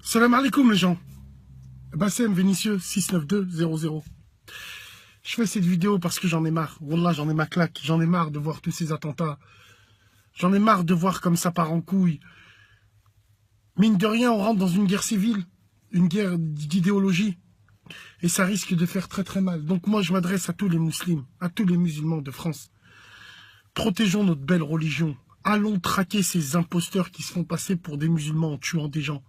Salam alaikum les gens. Bassem Vénitieux 69200. Je fais cette vidéo parce que j'en ai marre. Wallah, j'en ai ma claque. J'en ai marre de voir tous ces attentats. J'en ai marre de voir comme ça part en couille. Mine de rien, on rentre dans une guerre civile, une guerre d'idéologie. Et ça risque de faire très très mal. Donc moi, je m'adresse à tous les musulmans, à tous les musulmans de France. Protégeons notre belle religion. Allons traquer ces imposteurs qui se font passer pour des musulmans en tuant des gens.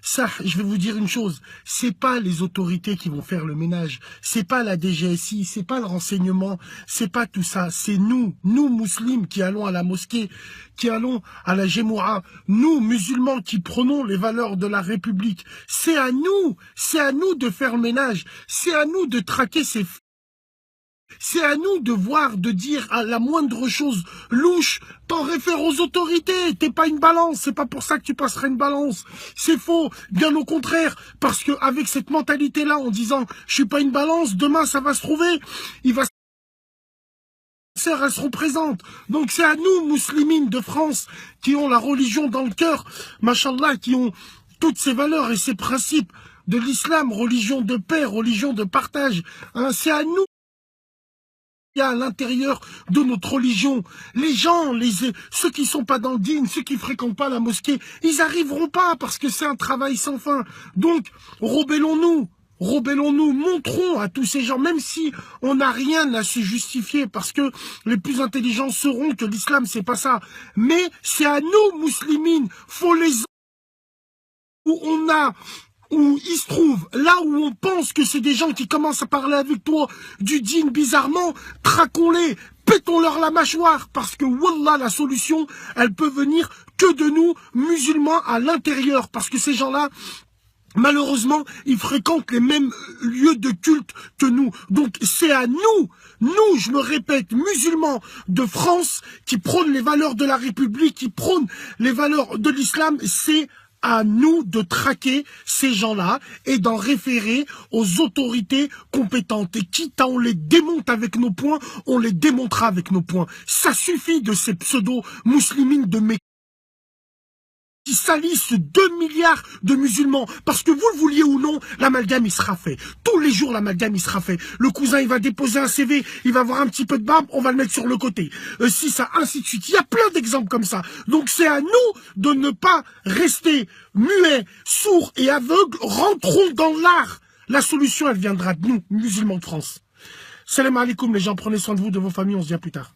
Ça, je vais vous dire une chose, c'est pas les autorités qui vont faire le ménage, c'est pas la DGSI, c'est pas le renseignement, c'est pas tout ça, c'est nous musulmans qui allons à la mosquée, qui allons à la Gémoura, nous musulmans qui prenons les valeurs de la République. C'est à nous de faire le ménage, c'est à nous de traquer ces... C'est à nous de voir, de dire à la moindre chose louche, t'en réfères aux autorités, t'es pas une balance, c'est pas pour ça que tu passeras une balance. C'est faux, bien au contraire, parce que avec cette mentalité-là, en disant je suis pas une balance, demain ça va se trouver, il va elle se représente. Donc c'est à nous, musulmans de France, qui ont la religion dans le cœur, machallah, qui ont toutes ces valeurs et ces principes de l'islam, religion de paix, religion de partage, hein, c'est à nous. Il y a à l'intérieur de notre religion, les gens, ceux qui sont pas dans le dîn, ceux qui fréquentent pas la mosquée, ils arriveront pas parce que c'est un travail sans fin. Donc, rebellons-nous, montrons à tous ces gens, même si on n'a rien à se justifier, parce que les plus intelligents sauront que l'islam c'est pas ça. Mais c'est à nous, musulmans, faut les où il se trouve, là où on pense que c'est des gens qui commencent à parler avec toi du dîn bizarrement, traquons-les, pétons-leur la mâchoire, parce que wallah, la solution, elle peut venir que de nous, musulmans, à l'intérieur, parce que ces gens-là, malheureusement, ils fréquentent les mêmes lieux de culte que nous. Donc c'est à nous, je me répète, musulmans de France, qui prônent les valeurs de la République, qui prônent les valeurs de l'islam, c'est à nous de traquer ces gens-là et d'en référer aux autorités compétentes. Et quitte à on les démonte avec nos poings, on les démontera avec nos poings. Ça suffit de ces pseudo-musulmans de mes qui salissent 2 milliards de musulmans. Parce que vous le vouliez ou non, l'amalgame il sera fait. Tous les jours l'amalgame il sera fait. Le cousin il va déposer un CV, il va avoir un petit peu de barbe, on va le mettre sur le côté. Si ça, ainsi de suite. Il y a plein d'exemples comme ça. Donc c'est à nous de ne pas rester muets, sourds et aveugles. Rentrons dans l'art. La solution elle viendra de nous, musulmans de France. Salam alaikum les gens, prenez soin de vous, de vos familles, on se dit à plus tard.